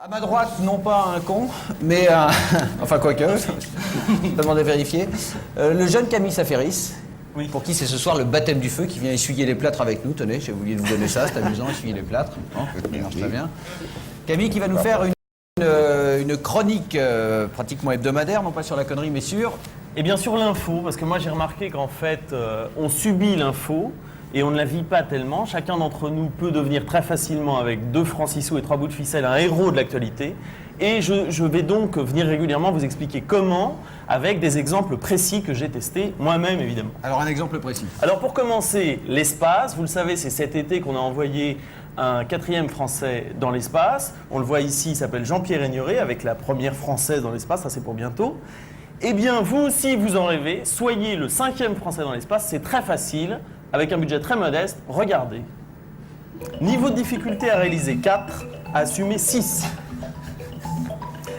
À ma droite, non pas un con, mais un... enfin quoique, je demande à vérifier. Le jeune Camille Saferis, oui. Pour qui c'est ce soir le baptême du feu, qui vient essuyer les plâtres avec nous. Tenez, j'ai oublié de vous donner ça, c'est amusant, essuyer les plâtres. Bon, ça marche très bien. Camille qui va nous faire une chronique pratiquement hebdomadaire, non pas sur la connerie, mais sur... Et bien sûr l'info, parce que moi j'ai remarqué qu'en fait, on subit l'info. Et on ne la vit pas tellement. Chacun d'entre nous peut devenir très facilement, avec 2 francs 6 sous et 3 bouts de ficelle, un héros de l'actualité. Et je vais donc venir régulièrement vous expliquer comment, avec des exemples précis que j'ai testés moi-même, évidemment. Alors, un exemple précis. Alors, pour commencer, l'espace. Vous le savez, c'est cet été qu'on a envoyé un 4e Français dans l'espace. On le voit ici, il s'appelle Jean-Pierre Ignoré, avec la première Française dans l'espace. Ça, c'est pour bientôt. Eh bien, vous aussi, vous en rêvez. Soyez le 5e Français dans l'espace. C'est très facile. Avec un budget très modeste, regardez. Niveau de difficulté à réaliser 4, à assumer 6.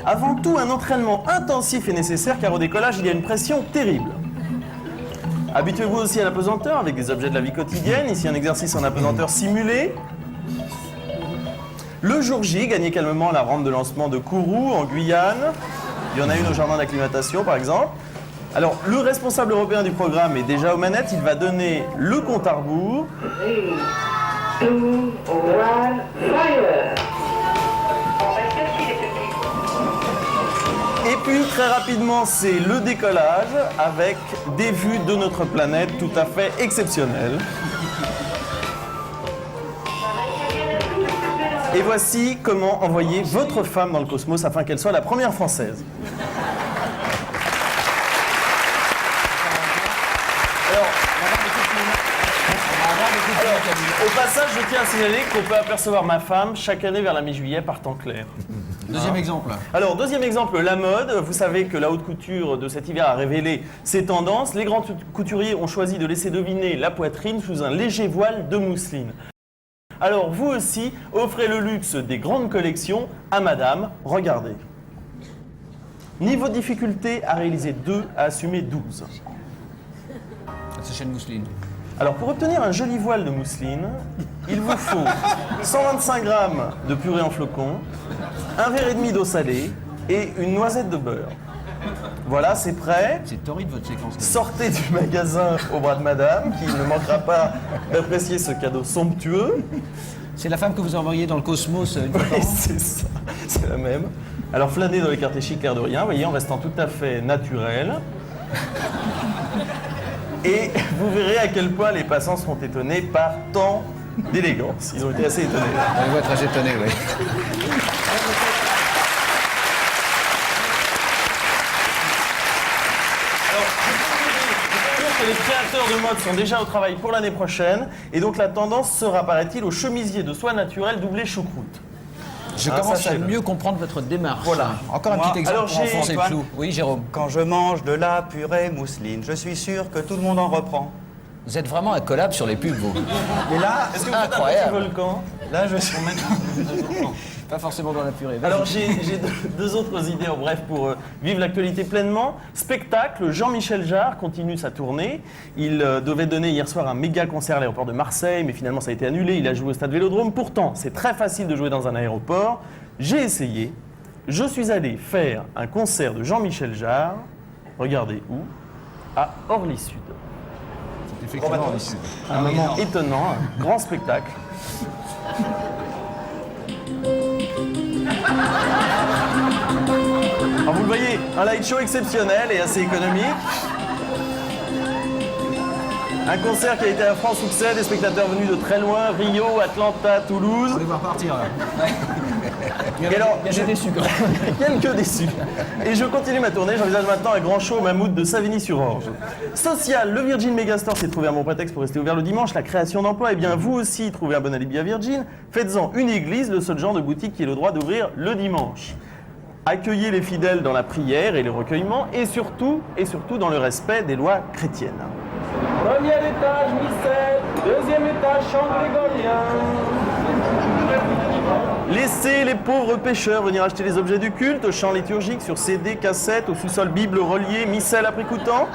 Avant tout, un entraînement intensif est nécessaire car au décollage, il y a une pression terrible. Habituez-vous aussi à l'apesanteur avec des objets de la vie quotidienne. Ici, un exercice en apesanteur simulé. Le jour J, gagnez calmement la rampe de lancement de Kourou en Guyane. Il y en a une au jardin d'acclimatation, par exemple. Alors, le responsable européen du programme est déjà aux manettes. Il va donner le compte à rebours. 3, 2, 1, fire! Et puis, très rapidement, c'est le décollage avec des vues de notre planète tout à fait exceptionnelles. Et voici comment envoyer votre femme dans le cosmos afin qu'elle soit la première Française. Au passage, je tiens à signaler qu'on peut apercevoir ma femme chaque année vers la mi-juillet par temps clair. Deuxième exemple. Alors, deuxième exemple, la mode. Vous savez que la haute couture de cet hiver a révélé ses tendances. Les grands couturiers ont choisi de laisser deviner la poitrine sous un léger voile de mousseline. Alors, vous aussi, offrez le luxe des grandes collections à madame. Regardez. Niveau de difficulté à réaliser 2, à assumer 12. C'est chez une mousseline. Alors, pour obtenir un joli voile de mousseline, il vous faut 125 grammes de purée en flocons, un verre et demi d'eau salée et une noisette de beurre. Voilà, c'est prêt. C'est horrible votre séquence. Sortez du magasin au bras de madame, qui ne manquera pas d'apprécier ce cadeau somptueux. C'est la femme que vous envoyez dans le cosmos une fois par an. Oui, c'est ça, c'est la même. Alors, flânez dans les quartiers chics, l'air de rien, vous voyez, en restant tout à fait naturel. Et vous verrez à quel point les passants seront étonnés par tant d'élégance. Ils ont été assez étonnés. On voit très étonné, oui. Alors, je peux dire que les créateurs de mode sont déjà au travail pour l'année prochaine. Et donc la tendance sera, paraît-il, au chemisier de soie naturelle doublé choucroute. Je commence à mieux comprendre votre démarche. Voilà. Encore un petit exemple pour enfoncer le clou. Oui, Jérôme. Quand je mange de la purée mousseline, je suis sûr que tout le monde en reprend. Vous êtes vraiment un collab sur les pubs, vous. Et là, est-ce que vous faites un petit volcan? Là, je suis... Pas forcément dans la purée. Alors j'ai deux autres idées en bref pour vivre l'actualité pleinement. Spectacle, Jean-Michel Jarre continue sa tournée. Il devait donner hier soir un méga concert à l'aéroport de Marseille, mais finalement ça a été annulé. Il a joué au stade Vélodrome. Pourtant, c'est très facile de jouer dans un aéroport. J'ai essayé. Je suis allé faire un concert de Jean-Michel Jarre. Regardez où? À Orly-Sud. C'est effectivement Orly-Sud. Un moment étonnant, un grand spectacle. Alors vous le voyez, un light show exceptionnel et assez économique. Un concert qui a été un franc succès, des spectateurs venus de très loin, Rio, Atlanta, Toulouse. On va les voir partir là. Et alors, il y a des déçus. Quelques déçus. Et je continue ma tournée, j'envisage maintenant un grand show au Mammouth de Savigny-sur-Orge. Social, le Virgin Megastore s'est trouvé un bon prétexte pour rester ouvert le dimanche, la création d'emplois. Eh bien, vous aussi, trouvez un bon alibi à Virgin. Faites-en une église, le seul genre de boutique qui ait le droit d'ouvrir le dimanche. Accueillez les fidèles dans la prière et le recueillement, et surtout dans le respect des lois chrétiennes. Premier étage, missel. Deuxième étage, chant grégorien. Laissez les pauvres pêcheurs venir acheter les objets du culte, chants liturgiques sur CD, cassettes, au sous-sol Bible reliée, missel à prix coûtant.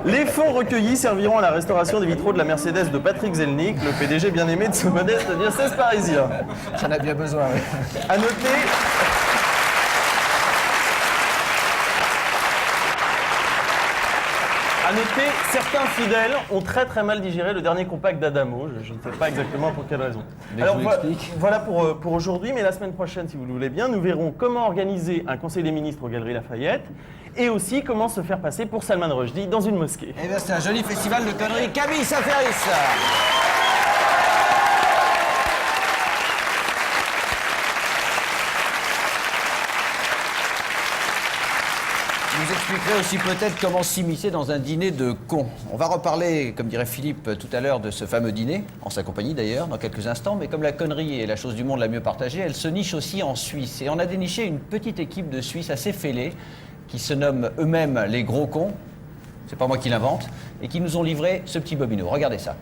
Les fonds recueillis serviront à la restauration des vitraux de la Mercedes de Patrick Zelnick, le PDG bien aimé de ce modeste diocèse parisien. J'en ai bien besoin, oui. À noter... À noter, certains fidèles ont très mal digéré le dernier compact d'Adamo. Je ne sais pas exactement pour quelle raison. Mais alors, voilà pour aujourd'hui, mais la semaine prochaine, si vous le voulez bien, nous verrons comment organiser un conseil des ministres aux Galeries Lafayette et aussi comment se faire passer pour Salman Rushdie dans une mosquée. Eh bien, c'est un joli festival de conneries. Camille Saferis. Je vous expliquerai aussi peut-être comment s'immiscer dans un dîner de cons. On va reparler, comme dirait Philippe tout à l'heure, de ce fameux dîner, en sa compagnie d'ailleurs, dans quelques instants. Mais comme la connerie est la chose du monde la mieux partagée, elle se niche aussi en Suisse. Et on a déniché une petite équipe de Suisses assez fêlés, qui se nomment eux-mêmes les gros cons, c'est pas moi qui l'invente, et qui nous ont livré ce petit bobino. Regardez ça.